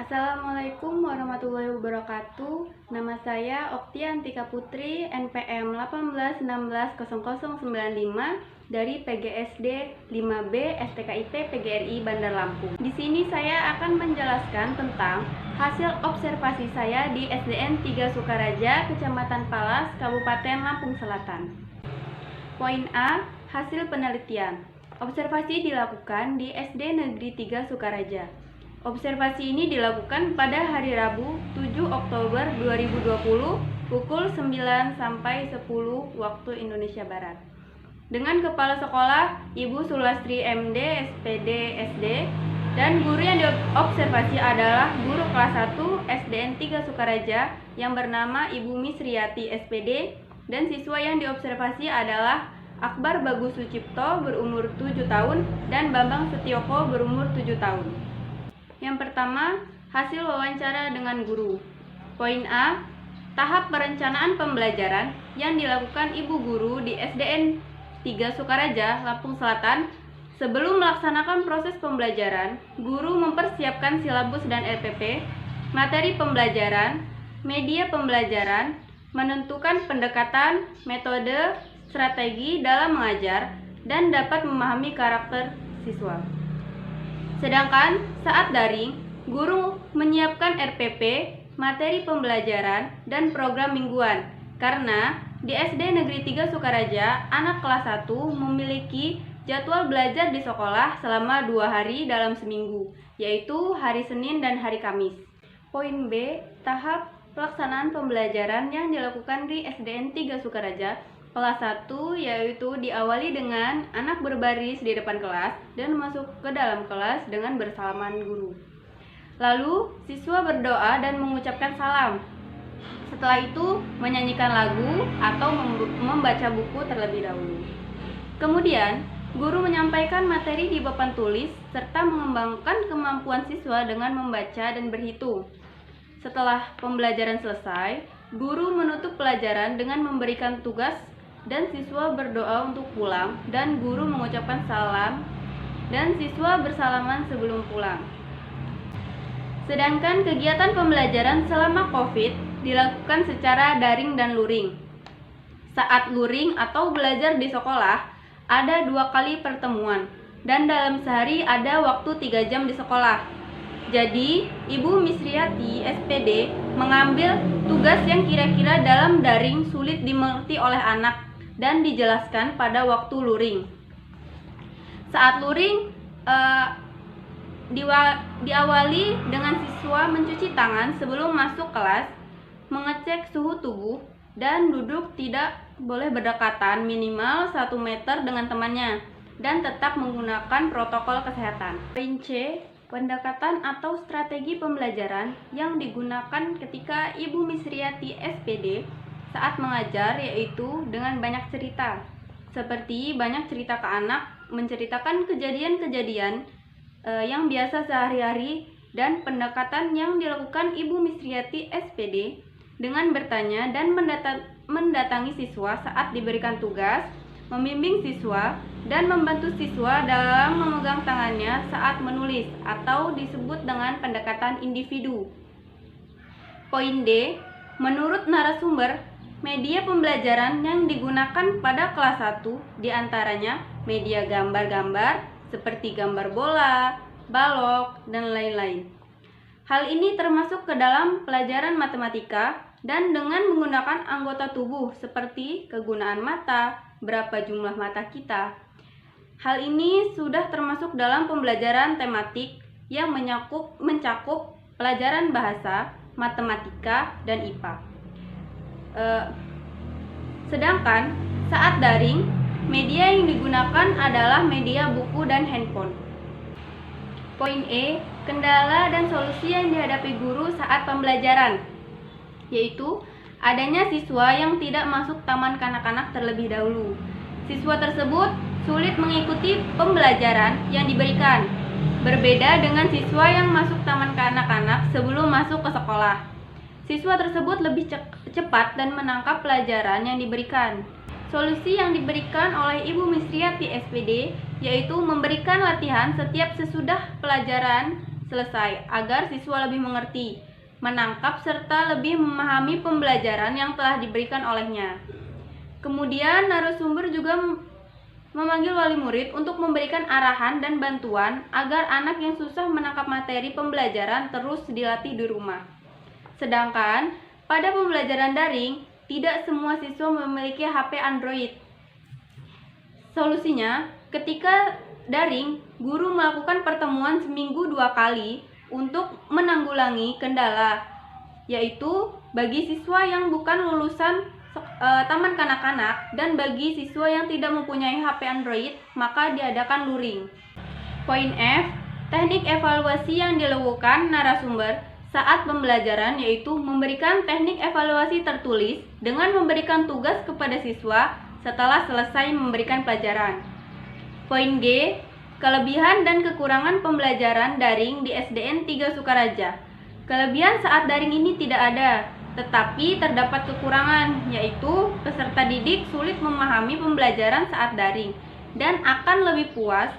Assalamualaikum warahmatullahi wabarakatuh. Nama saya Oktiantika Putri, NPM 18160095 dari PGSD 5B STKIP PGRI Bandar Lampung. Di sini saya akan menjelaskan tentang hasil observasi saya di SDN 3 Sukaraja, Kecamatan Palas, Kabupaten Lampung Selatan. Poin A, hasil penelitian. Observasi dilakukan di SD Negeri 3 Sukaraja. Observasi ini dilakukan pada hari Rabu 7 Oktober 2020 pukul 9 sampai 10 waktu Indonesia Barat. Dengan Kepala Sekolah Ibu Sulastri MD SPD SD dan guru yang diobservasi adalah guru kelas 1 SDN 3 Sukaraja yang bernama Ibu Misriati SPD dan siswa yang diobservasi adalah Akbar Bagus Sucipto berumur 7 tahun dan Bambang Setioko berumur 7 tahun. Yang pertama, hasil wawancara dengan guru. Poin A, tahap perencanaan pembelajaran yang dilakukan ibu guru di SDN 3 Sukaraja, Lampung Selatan. Sebelum melaksanakan proses pembelajaran, guru mempersiapkan silabus dan RPP, materi pembelajaran, media pembelajaran, menentukan pendekatan, metode, strategi dalam mengajar, dan dapat memahami karakter siswa. Sedangkan saat daring, guru menyiapkan RPP, materi pembelajaran, dan program mingguan. Karena di SD Negeri 3 Sukaraja, anak kelas 1 memiliki jadwal belajar di sekolah selama 2 hari dalam seminggu, yaitu hari Senin dan hari Kamis. Poin B, tahap pelaksanaan pembelajaran yang dilakukan di SDN 3 Sukaraja. Kelas 1 yaitu diawali dengan anak berbaris di depan kelas dan masuk ke dalam kelas dengan bersalaman guru. Lalu siswa berdoa dan mengucapkan salam. Setelah itu menyanyikan lagu atau membaca buku terlebih dahulu. Kemudian guru menyampaikan materi di papan tulis serta mengembangkan kemampuan siswa dengan membaca dan berhitung. Setelah pembelajaran selesai, guru menutup pelajaran dengan memberikan tugas dan siswa berdoa untuk pulang dan guru mengucapkan salam dan siswa bersalaman sebelum pulang. Sedangkan kegiatan pembelajaran selama COVID dilakukan secara daring dan luring. Saat luring atau belajar di sekolah ada 2 kali pertemuan dan dalam sehari ada waktu 3 jam di sekolah. Jadi, Ibu Misriati SPD mengambil tugas yang kira-kira dalam daring sulit dimengerti oleh anak dan dijelaskan pada waktu luring. Saat luring diawali dengan siswa mencuci tangan sebelum masuk kelas, mengecek suhu tubuh, dan duduk tidak boleh berdekatan minimal 1 meter dengan temannya, dan tetap menggunakan protokol kesehatan. Poin C, pendekatan atau strategi pembelajaran yang digunakan ketika Ibu Misriati SPD saat mengajar yaitu dengan banyak cerita, seperti banyak cerita ke anak, menceritakan kejadian-kejadian yang biasa sehari-hari, dan pendekatan yang dilakukan Ibu Misriati SPD dengan bertanya dan mendatangi siswa saat diberikan tugas, membimbing siswa, dan membantu siswa dalam memegang tangannya saat menulis atau disebut dengan pendekatan individu. Poin D, menurut narasumber, media pembelajaran yang digunakan pada kelas 1 diantaranya media gambar-gambar seperti gambar bola, balok, dan lain-lain. Hal ini termasuk ke dalam pelajaran matematika dan dengan menggunakan anggota tubuh seperti kegunaan mata, berapa jumlah mata kita. Hal ini sudah termasuk dalam pembelajaran tematik yang mencakup pelajaran bahasa, matematika, dan IPA. Sedangkan saat daring, media yang digunakan adalah media buku dan handphone. Poin E, kendala dan solusi yang dihadapi guru saat pembelajaran, yaitu adanya siswa yang tidak masuk taman kanak-kanak terlebih dahulu. Siswa tersebut sulit mengikuti pembelajaran yang diberikan, berbeda dengan siswa yang masuk taman kanak-kanak sebelum masuk ke sekolah. Siswa tersebut lebih cepat dan menangkap pelajaran yang diberikan. Solusi yang diberikan oleh Ibu Misriati SPD yaitu memberikan latihan setiap sesudah pelajaran selesai agar siswa lebih mengerti, menangkap, serta lebih memahami pembelajaran yang telah diberikan olehnya. Kemudian narasumber juga memanggil wali murid untuk memberikan arahan dan bantuan agar anak yang susah menangkap materi pembelajaran terus dilatih di rumah. Sedangkan pada pembelajaran daring, tidak semua siswa memiliki HP Android. Solusinya, ketika daring, guru melakukan pertemuan seminggu 2 kali untuk menanggulangi kendala, yaitu bagi siswa yang bukan lulusan taman kanak-kanak dan bagi siswa yang tidak mempunyai HP Android, maka diadakan luring. Poin F, teknik evaluasi yang dilakukan narasumber saat pembelajaran yaitu memberikan teknik evaluasi tertulis dengan memberikan tugas kepada siswa setelah selesai memberikan pelajaran. Poin G, kelebihan dan kekurangan pembelajaran daring di SDN 3 Sukaraja. Kelebihan saat daring ini tidak ada, tetapi terdapat kekurangan, yaitu peserta didik sulit memahami pembelajaran saat daring dan akan lebih puas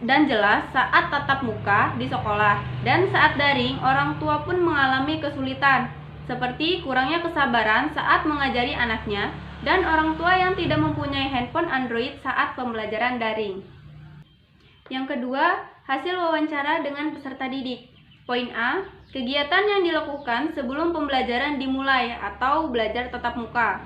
dan jelas saat tatap muka di sekolah. Dan saat daring, orang tua pun mengalami kesulitan, seperti kurangnya kesabaran saat mengajari anaknya dan orang tua yang tidak mempunyai handphone Android saat pembelajaran daring. Yang kedua, hasil wawancara dengan peserta didik. Poin A, kegiatan yang dilakukan sebelum pembelajaran dimulai atau belajar tatap muka.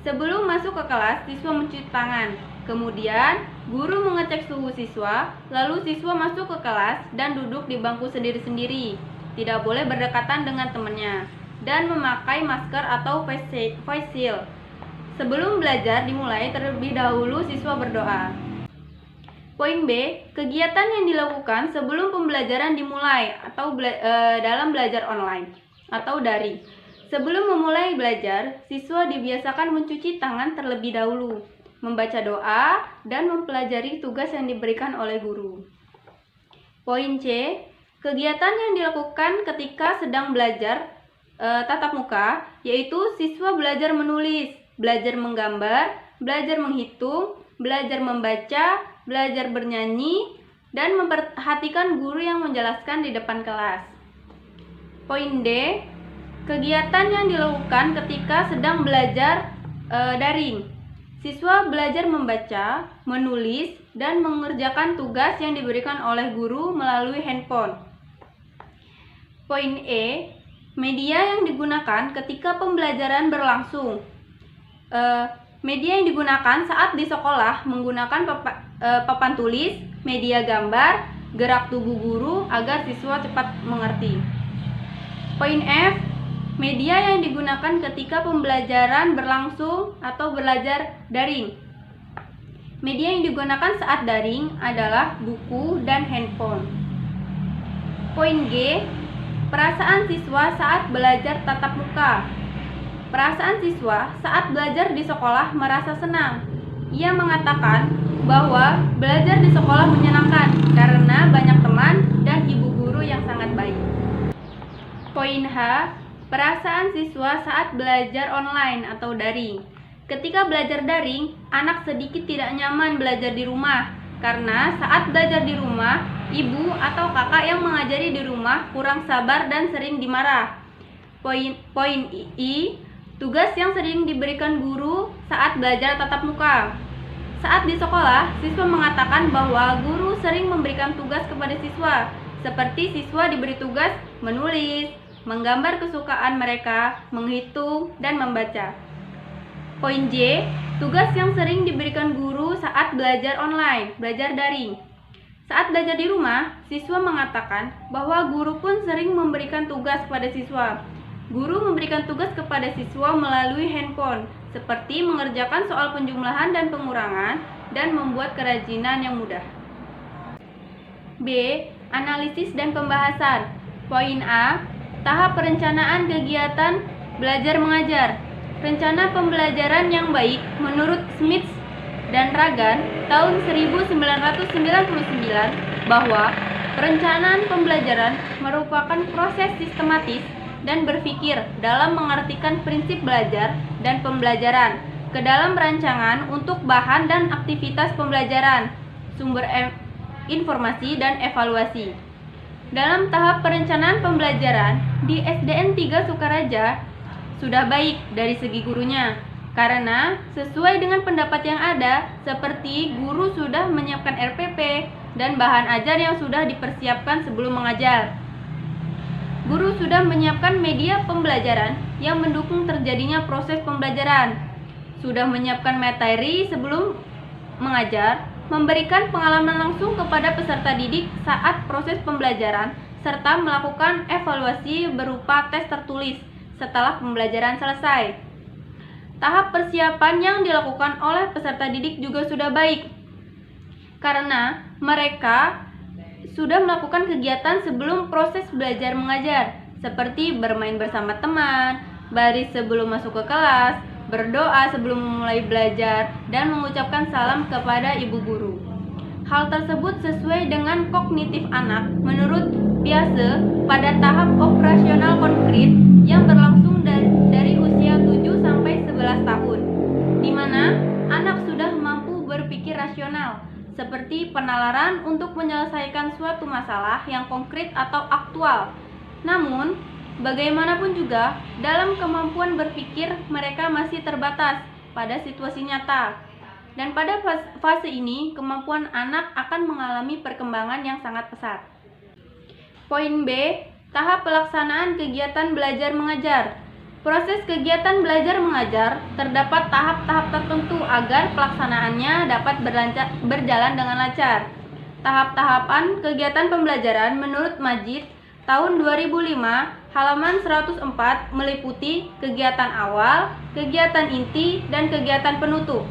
Sebelum masuk ke kelas, siswa mencuci tangan. Kemudian, guru mengecek suhu siswa, lalu siswa masuk ke kelas dan duduk di bangku sendiri-sendiri. Tidak boleh berdekatan dengan temannya dan memakai masker atau face shield. Sebelum belajar dimulai, terlebih dahulu siswa berdoa. Poin B, kegiatan yang dilakukan sebelum pembelajaran dimulai atau dalam belajar online atau daring. Sebelum memulai belajar, siswa dibiasakan mencuci tangan terlebih dahulu, membaca doa, dan mempelajari tugas yang diberikan oleh guru. Poin C, kegiatan yang dilakukan ketika sedang belajar tatap muka, yaitu siswa belajar menulis, belajar menggambar, belajar menghitung, belajar membaca, belajar bernyanyi, dan memperhatikan guru yang menjelaskan di depan kelas. Poin D, kegiatan yang dilakukan ketika sedang belajar daring. Siswa belajar membaca, menulis, dan mengerjakan tugas yang diberikan oleh guru melalui handphone. Poin E, media yang digunakan ketika pembelajaran berlangsung. Media yang digunakan saat di sekolah menggunakan papan tulis, media gambar, gerak tubuh guru agar siswa cepat mengerti. Poin F, media yang digunakan ketika pembelajaran berlangsung atau belajar daring. Media yang digunakan saat daring adalah buku dan handphone. Poin G, perasaan siswa saat belajar tatap muka. Perasaan siswa saat belajar di sekolah merasa senang. Ia mengatakan bahwa belajar di sekolah menyenangkan karena banyak teman dan ibu guru yang sangat baik. Poin H, perasaan siswa saat belajar online atau daring. Ketika belajar daring, anak sedikit tidak nyaman belajar di rumah karena saat belajar di rumah, ibu atau kakak yang mengajari di rumah kurang sabar dan sering dimarah. Poin I, tugas yang sering diberikan guru saat belajar tatap muka. Saat di sekolah, siswa mengatakan bahwa guru sering memberikan tugas kepada siswa, seperti siswa diberi tugas menulis, menggambar kesukaan mereka, menghitung, dan membaca. Poin J, tugas yang sering diberikan guru saat belajar online, belajar daring. Saat belajar di rumah, siswa mengatakan bahwa guru pun sering memberikan tugas kepada siswa. Guru memberikan tugas kepada siswa melalui handphone, seperti mengerjakan soal penjumlahan dan pengurangan, dan membuat kerajinan yang mudah. B, analisis dan pembahasan. Poin A, tahap perencanaan kegiatan belajar mengajar. Rencana pembelajaran yang baik menurut Smith dan Ragan tahun 1999 bahwa perencanaan pembelajaran merupakan proses sistematis dan berpikir dalam mengartikan prinsip belajar dan pembelajaran ke dalam rancangan untuk bahan dan aktivitas pembelajaran, sumber informasi dan evaluasi. Dalam tahap perencanaan pembelajaran di SDN 3 Sukaraja sudah baik dari segi gurunya, karena sesuai dengan pendapat yang ada, seperti guru sudah menyiapkan RPP dan bahan ajar yang sudah dipersiapkan sebelum mengajar. Guru sudah menyiapkan media pembelajaran yang mendukung terjadinya proses pembelajaran, sudah menyiapkan materi sebelum mengajar, memberikan pengalaman langsung kepada peserta didik saat proses pembelajaran, serta melakukan evaluasi berupa tes tertulis setelah pembelajaran selesai. Tahap persiapan yang dilakukan oleh peserta didik juga sudah baik, karena mereka sudah melakukan kegiatan sebelum proses belajar mengajar, seperti bermain bersama teman, baris sebelum masuk ke kelas, berdoa sebelum memulai belajar, dan mengucapkan salam kepada ibu guru. Hal tersebut sesuai dengan kognitif anak menurut Piaget pada tahap operasional konkret yang berlangsung dari usia 7 sampai 11 tahun, di mana anak sudah mampu berpikir rasional, seperti penalaran untuk menyelesaikan suatu masalah yang konkret atau aktual. Namun, bagaimanapun juga, dalam kemampuan berpikir mereka masih terbatas pada situasi nyata. Dan pada fase ini, kemampuan anak akan mengalami perkembangan yang sangat pesat. Poin B, tahap pelaksanaan kegiatan belajar mengajar. Proses kegiatan belajar mengajar terdapat tahap-tahap tertentu agar pelaksanaannya dapat berjalan dengan lancar. Tahap-tahapan kegiatan pembelajaran menurut Majid tahun 2005 halaman 104 meliputi kegiatan awal, kegiatan inti, dan kegiatan penutup.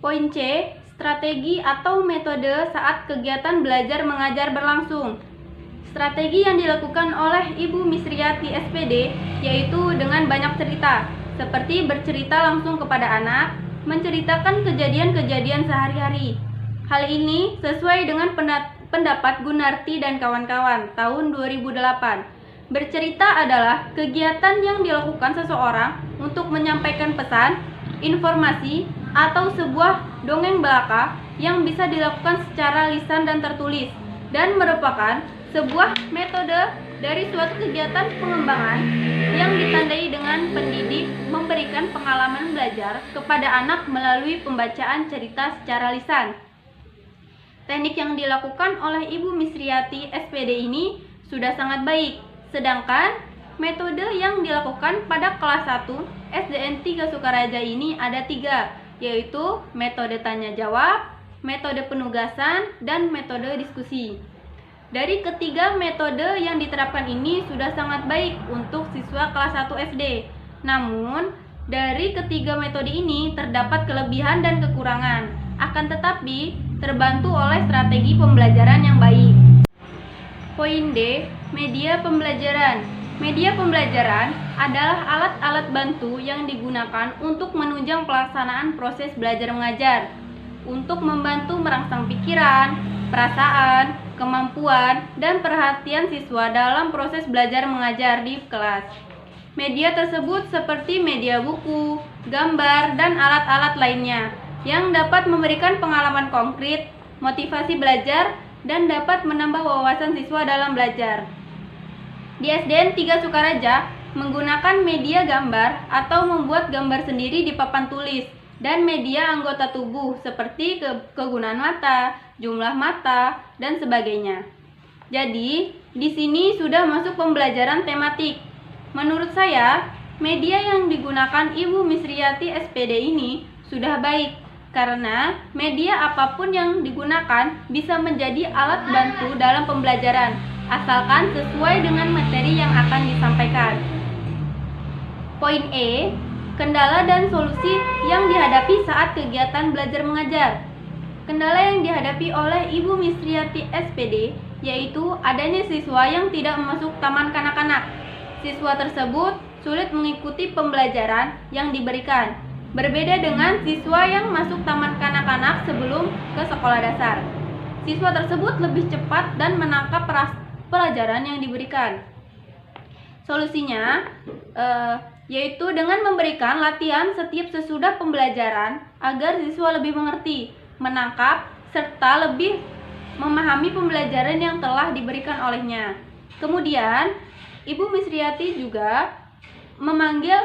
Poin C, strategi atau metode saat kegiatan belajar mengajar berlangsung. Strategi yang dilakukan oleh Ibu Misriati SPD yaitu dengan banyak cerita, seperti bercerita langsung kepada anak, menceritakan kejadian-kejadian sehari-hari. Hal ini sesuai dengan pendapat Gunarti dan kawan-kawan tahun 2008. Bercerita adalah kegiatan yang dilakukan seseorang untuk menyampaikan pesan, informasi, atau sebuah dongeng belaka yang bisa dilakukan secara lisan dan tertulis, dan merupakan sebuah metode dari suatu kegiatan pengembangan yang ditandai dengan pendidik memberikan pengalaman belajar kepada anak melalui pembacaan cerita secara lisan. Teknik yang dilakukan oleh Ibu Misriati SPD ini sudah sangat baik, sedangkan metode yang dilakukan pada kelas 1 SDN 3 Sukaraja ini ada 3, yaitu metode tanya-jawab, metode penugasan, dan metode diskusi. Dari ketiga metode yang diterapkan ini sudah sangat baik untuk siswa kelas 1 SD. Namun, dari ketiga metode ini terdapat kelebihan dan kekurangan, akan tetapi terbantu oleh strategi pembelajaran yang baik. Poin D, media pembelajaran. Media pembelajaran adalah alat-alat bantu yang digunakan untuk menunjang pelaksanaan proses belajar mengajar, untuk membantu merangsang pikiran, perasaan, kemampuan, dan perhatian siswa dalam proses belajar mengajar di kelas. Media tersebut seperti media buku, gambar, dan alat-alat lainnya yang dapat memberikan pengalaman konkret, motivasi belajar, dan dapat menambah wawasan siswa dalam belajar. Di SDN 3 Sukaraja menggunakan media gambar atau membuat gambar sendiri di papan tulis, dan media anggota tubuh seperti kegunaan mata, jumlah mata, dan sebagainya. Jadi, di sini sudah masuk pembelajaran tematik. Menurut saya, media yang digunakan Ibu Misriati SPD ini sudah baik, karena media apapun yang digunakan bisa menjadi alat bantu dalam pembelajaran, asalkan sesuai dengan materi yang akan disampaikan. Poin E, kendala dan solusi yang dihadapi saat kegiatan belajar mengajar. Kendala yang dihadapi oleh Ibu Misriati SPD yaitu adanya siswa yang tidak masuk taman kanak-kanak. Siswa tersebut sulit mengikuti pembelajaran yang diberikan, berbeda dengan siswa yang masuk taman kanak-kanak sebelum ke sekolah dasar. Siswa tersebut lebih cepat dan menangkap pelajaran yang diberikan. Solusinya yaitu dengan memberikan latihan setiap sesudah pembelajaran agar siswa lebih mengerti, menangkap, serta lebih memahami pembelajaran yang telah diberikan olehnya. Kemudian, Ibu Misriati juga memanggil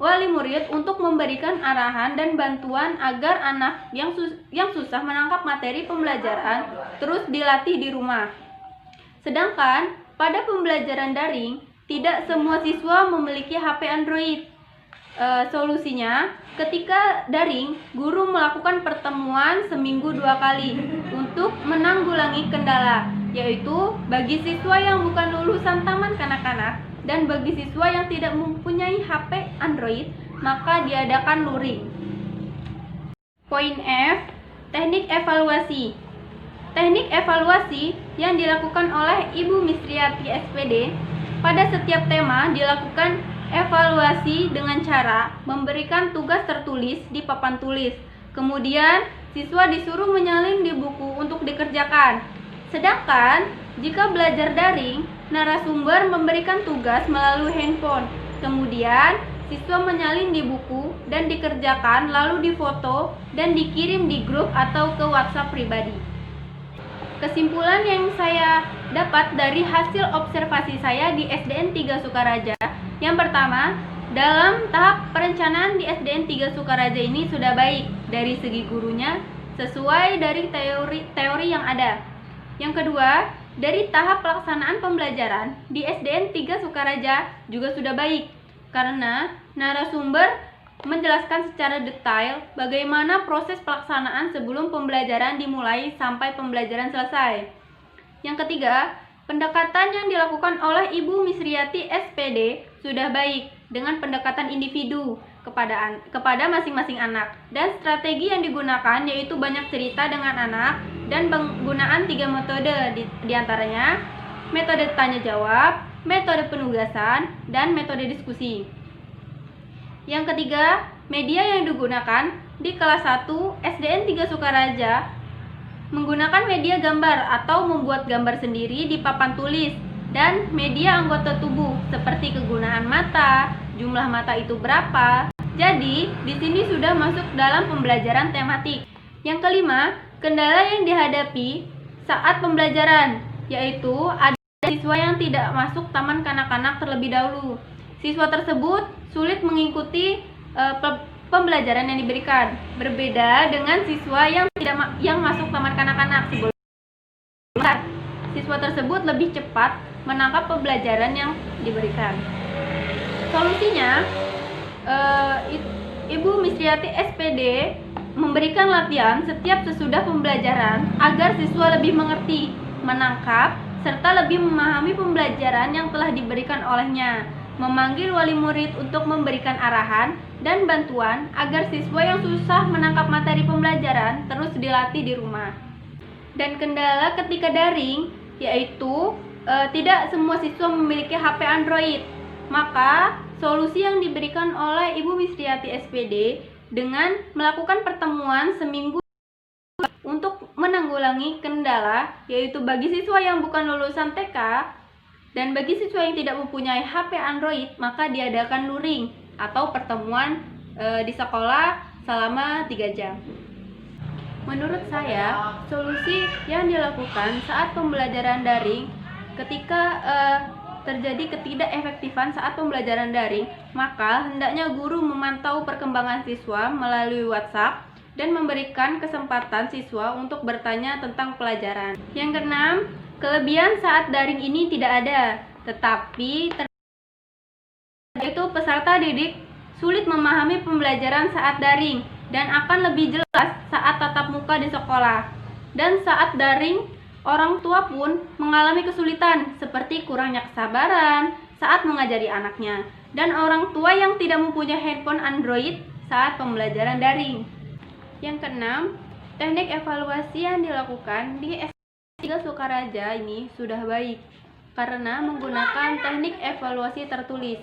wali murid untuk memberikan arahan dan bantuan agar anak yang susah menangkap materi pembelajaran terus dilatih di rumah. Sedangkan pada pembelajaran daring, tidak semua siswa memiliki HP Android. Solusinya, ketika daring, guru melakukan pertemuan seminggu 2 kali untuk menanggulangi kendala, yaitu bagi siswa yang bukan lulusan taman kanak-kanak dan bagi siswa yang tidak mempunyai HP Android, maka diadakan luring. Poin F, teknik evaluasi. Teknik evaluasi yang dilakukan oleh Ibu Misriati SPD pada setiap tema dilakukan evaluasi dengan cara memberikan tugas tertulis di papan tulis. Kemudian, siswa disuruh menyalin di buku untuk dikerjakan. Sedangkan, jika belajar daring, narasumber memberikan tugas melalui handphone. Kemudian, siswa menyalin di buku dan dikerjakan lalu difoto dan dikirim di grup atau ke WhatsApp pribadi. Kesimpulan yang saya dapat dari hasil observasi saya di SDN 3 Sukaraja, yang pertama, dalam tahap perencanaan di SDN 3 Sukaraja ini sudah baik dari segi gurunya sesuai dari teori yang ada. Yang kedua, dari tahap pelaksanaan pembelajaran di SDN 3 Sukaraja juga sudah baik karena narasumber menjelaskan secara detail bagaimana proses pelaksanaan sebelum pembelajaran dimulai sampai pembelajaran selesai. Yang ketiga, pendekatan yang dilakukan oleh Ibu Misriati SPD sudah baik dengan pendekatan individu kepada masing-masing anak, dan strategi yang digunakan yaitu banyak cerita dengan anak dan penggunaan 3 metode diantaranya metode tanya jawab, metode penugasan, dan metode diskusi. Yang ketiga, media yang digunakan di kelas 1 SDN 3 Sukaraja menggunakan media gambar atau membuat gambar sendiri di papan tulis dan media anggota tubuh seperti kegunaan mata, jumlah mata itu berapa. Jadi, di sini sudah masuk dalam pembelajaran tematik. Yang kelima, kendala yang dihadapi saat pembelajaran, yaitu ada siswa yang tidak masuk taman kanak-kanak terlebih dahulu. Siswa tersebut sulit mengikuti pembelajaran yang diberikan, berbeda dengan siswa yang masuk taman kanak-kanak sebelumnya. Siswa tersebut lebih cepat menangkap pembelajaran yang diberikan. Solusinya, Ibu Misriati SPD memberikan latihan setiap sesudah pembelajaran agar siswa lebih mengerti, menangkap, serta lebih memahami pembelajaran yang telah diberikan olehnya, memanggil wali murid untuk memberikan arahan dan bantuan agar siswa yang susah menangkap materi pembelajaran terus dilatih di rumah. Dan kendala ketika daring, yaitu tidak semua siswa memiliki HP Android. Maka, solusi yang diberikan oleh Ibu Misriati SPD dengan melakukan pertemuan seminggu untuk menanggulangi kendala, yaitu bagi siswa yang bukan lulusan TK dan bagi siswa yang tidak mempunyai HP Android, maka diadakan luring atau pertemuan di sekolah selama 3 jam. Menurut saya, solusi yang dilakukan saat pembelajaran daring ketika terjadi ketidakefektifan saat pembelajaran daring, maka hendaknya guru memantau perkembangan siswa melalui WhatsApp dan memberikan kesempatan siswa untuk bertanya tentang pelajaran. Yang keenam, kelebihan saat daring ini tidak ada, tetapi yaitu peserta didik sulit memahami pembelajaran saat daring dan akan lebih jelas saat tatap muka di sekolah. Dan saat daring, orang tua pun mengalami kesulitan seperti kurangnya kesabaran saat mengajari anaknya, dan orang tua yang tidak mempunyai handphone Android saat pembelajaran daring. Yang keenam, teknik evaluasi yang dilakukan di SDN 3 Sukaraja ini sudah baik karena menggunakan teknik evaluasi tertulis.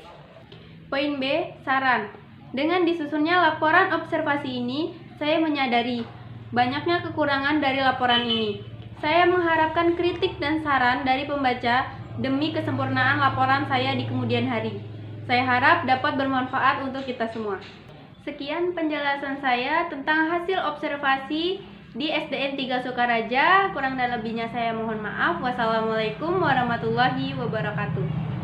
Poin B, saran. Dengan disusunnya laporan observasi ini, saya menyadari banyaknya kekurangan dari laporan ini. Saya mengharapkan kritik dan saran dari pembaca demi kesempurnaan laporan saya di kemudian hari. Saya harap dapat bermanfaat untuk kita semua. Sekian penjelasan saya tentang hasil observasi di SDN 3 Sukaraja. Kurang dan lebihnya saya mohon maaf. Wassalamualaikum warahmatullahi wabarakatuh.